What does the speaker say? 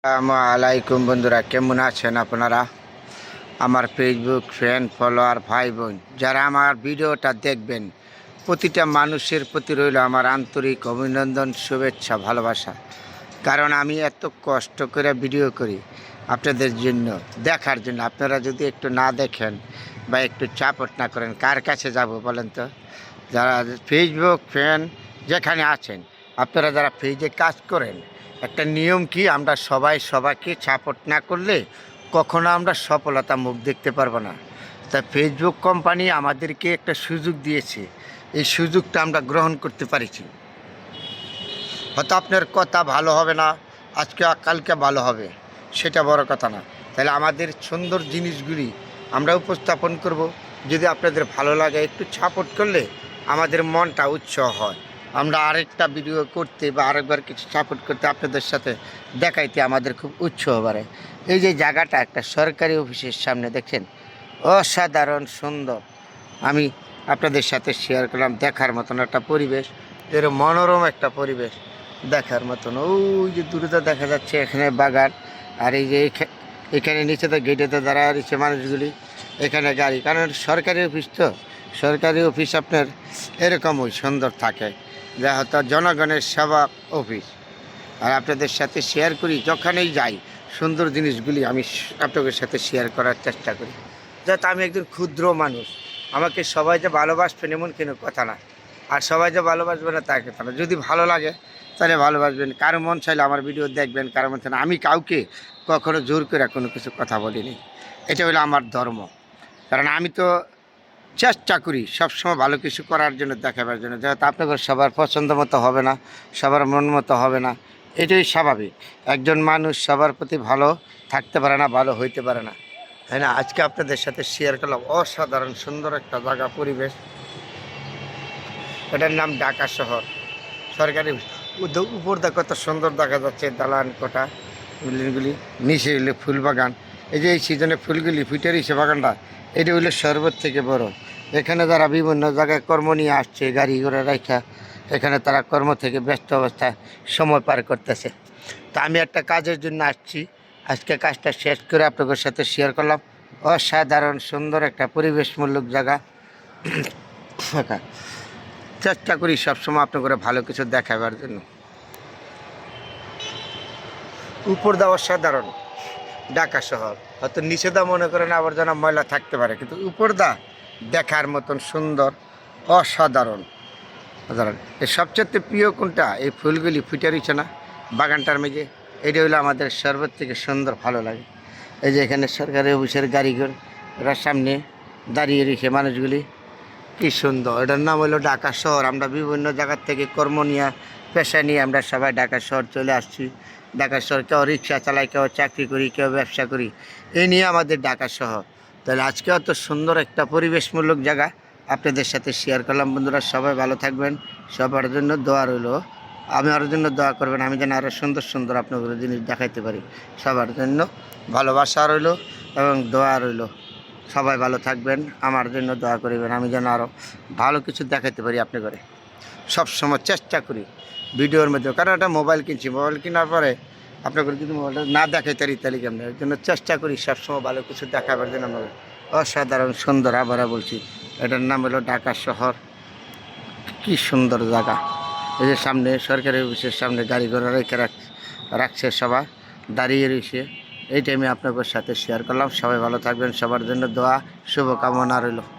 আসসালামাইকুম বন্ধুরা, কেমন আছেন আপনারা? আমার ফেসবুক ফ্যান ফলোয়ার ভাই বোন যারা আমার ভিডিওটা দেখবেন, প্রতিটা মানুষের প্রতি রইল আমার আন্তরিক অভিনন্দন, শুভেচ্ছা, ভালোবাসা। কারণ আমি এত কষ্ট করে ভিডিও করি আপনাদের জন্য, দেখার জন্য। আপনারা যদি একটু না দেখেন বা একটু সাপোর্ট না করেন, কার কাছে যাব বলেন তো? যারা ফেসবুক ফ্যান যেখানে আছেন, আপনারা যারা পেজে কাজ করেন, একটা নিয়ম কি, আমরা সবাই সবাইকে সাপোর্ট না করলে কখনো আমরা সফলতা মুখ দেখতে পারবো না। তা ফেসবুক কোম্পানি আমাদেরকে একটা সুযোগ দিয়েছে, এই সুযোগটা আমরা গ্রহণ করতে পারিছি। হয়তো আপনার কথা ভালো হবে না, আজকে কালকে ভালো হবে, সেটা বড় কথা না। তাহলে আমাদের সুন্দর জিনিসগুলি আমরা উপস্থাপন করব। যদি আপনাদের ভালো লাগে, একটু সাপোর্ট করলে আমাদের মনটা উৎসাহ হয়। আমরা আরেকটা ভিডিও করতে বা আরেকবার কিছু সাপোর্ট করতে, আপনাদের সাথে দেখাইতে আমাদের খুব উৎসাহ বাড়ে। এই যে জায়গাটা একটা সরকারি অফিসের সামনে, দেখেন, অসাধারণ সুন্দর। আমি আপনাদের সাথে শেয়ার করলাম, দেখার মতন একটা পরিবেশ, এর মনোরম একটা পরিবেশ দেখার মতন। ওই যে দূরতে দেখা যাচ্ছে এখানে বাগান, আর এই যে এখানে নিচেতে গেটেতে দাঁড়ায় রয়েছে মানুষগুলি, এখানে গাড়ি। কারণ সরকারি অফিস তো, সরকারি অফিস আপনার এরকমই সুন্দর থাকে, যা হয়তো জনগণের সেবা অফিস। আর আপনাদের সাথে শেয়ার করি, যখনই যাই সুন্দর জিনিসগুলি আমি আপনাদের সাথে শেয়ার করার চেষ্টা করি। যাতে আমি একজন ক্ষুদ্র মানুষ, আমাকে সবাই যে ভালোবাসবেন এমন কোনো কথা না, আর সবাই যে ভালোবাসবে না তা কথা না। যদি ভালো লাগে তাহলে ভালোবাসবেন, কারো মন চাইলে আমার ভিডিও দেখবেন, কারো মন চাইলে। আমি কাউকে কখনো জোর করে কোনো কিছু কথা বলিনি, এটা হলো আমার ধর্ম। কারণ আমি তো চেষ্টা করি সবসময় ভালো কিছু করার জন্য, দেখাবার জন্য। যেহেতু আপনাদের সবার পছন্দ মতো হবে না, সবার মন মতো হবে না, এটাই স্বাভাবিক। একজন মানুষ সবার প্রতি ভালো থাকতে পারে না, ভালো হইতে পারে না, তাই না? আজকে আপনাদের সাথে শেয়ার করলাম অসাধারণ সুন্দর একটা জায়গা, পরিবেশ। এটার নাম ঢাকা শহর সরকারি। উপর দিয়ে কত সুন্দর দেখা যাচ্ছে দালান কোঠা, বিল্ডিংগুলি, নিচে হইলে ফুল বাগান। এই যে এই সিজনে ফুলগুলি ফুটে রয়েছে বাগানটা, এটা হইলে সর্বত থেকে বড়। এখানে যারা বিভিন্ন জায়গায় কর্ম নিয়ে আসছে, গাড়ি ঘোড়া রাখা, এখানে তারা কর্ম থেকে ব্যস্ত অবস্থায় সময় পার করতেছে। তা আমি একটা কাজের জন্য আসছি, আজকে কাজটা শেষ করে আপনাদের সাথে শেয়ার করলাম। অসাধারণ সুন্দর একটা পরিবেশমূলক জায়গা। চেষ্টা করি সবসময় আপনাদের ভালো কিছু দেখাবার জন্য। উপর দা অসাধারণ ঢাকা শহর, হয়তো নিচে দা মনে করেন আবর্জনা ময়লা থাকতে পারে, কিন্তু উপর দা দেখার মতন সুন্দর, অসাধারণ সাধারণ। এই সবচেয়ে প্রিয় কোনটা, এই ফুলগুলি ফুটে রয়েছে না বাগানটার মেঝে, এটা হলো আমাদের সর্বত থেকে সুন্দর, ভালো লাগে। এই যে এখানে সরকারি অফিসের গাড়িঘর এর সামনে দাঁড়িয়ে রয়েছে মানুষগুলি, কি সুন্দর। এটার নাম হলো ঢাকা শহর। আমরা বিভিন্ন জায়গার থেকে কর্ম নিয়ে, পেশা নিয়ে আমরা সবাই ঢাকা শহর চলে আসছি। ঢাকা শহর, কেউ রিক্সা চালাই, কেউ চাকরি করি, কেউ ব্যবসা করি, এই নিয়ে আমাদের ঢাকা শহর। তাহলে আজকে অত সুন্দর একটা পরিবেশমূলক জায়গা আপনাদের সাথে শেয়ার করলাম। বন্ধুরা, সবাই ভালো থাকবেন, সবার জন্য দোয়া রইল। আমি আরও জন্য দোয়া করবেন, আমি যেন আরও সুন্দর সুন্দর আপনাদের জিনিস দেখাইতে পারি। সবার জন্য ভালোবাসা রইল এবং দোয়া রইল। সবাই ভালো থাকবেন, আমার জন্য দোয়া করিবেন, আমি যেন আরও ভালো কিছু দেখাতে পারি আপনি করে। সবসময় চেষ্টা করি ভিডিওর মধ্যে, কারণ একটা মোবাইল কিনছি, মোবাইল কেনার পরে আপনাকে যদি মোবাইলটা না দেখাইতে পারি তাহলে কেমন? এর জন্য চেষ্টা করি সবসময় ভালো কিছু দেখাবার জন্য। আমাদের অসাধারণ সুন্দর, আবার বলছি, এটার নাম হলো ঢাকা শহর। কি সুন্দর জায়গা। এই যে সামনে সরকারি অফিসের সামনে গাড়ি ঘোড়া রেখে রাখছে, সবাই দাঁড়িয়ে রয়েছে। এই টাইমে আপনাদের সাথে শেয়ার করলাম। সবাই ভালো থাকবেন, সবার জন্য দোয়া শুভকামনা রইল।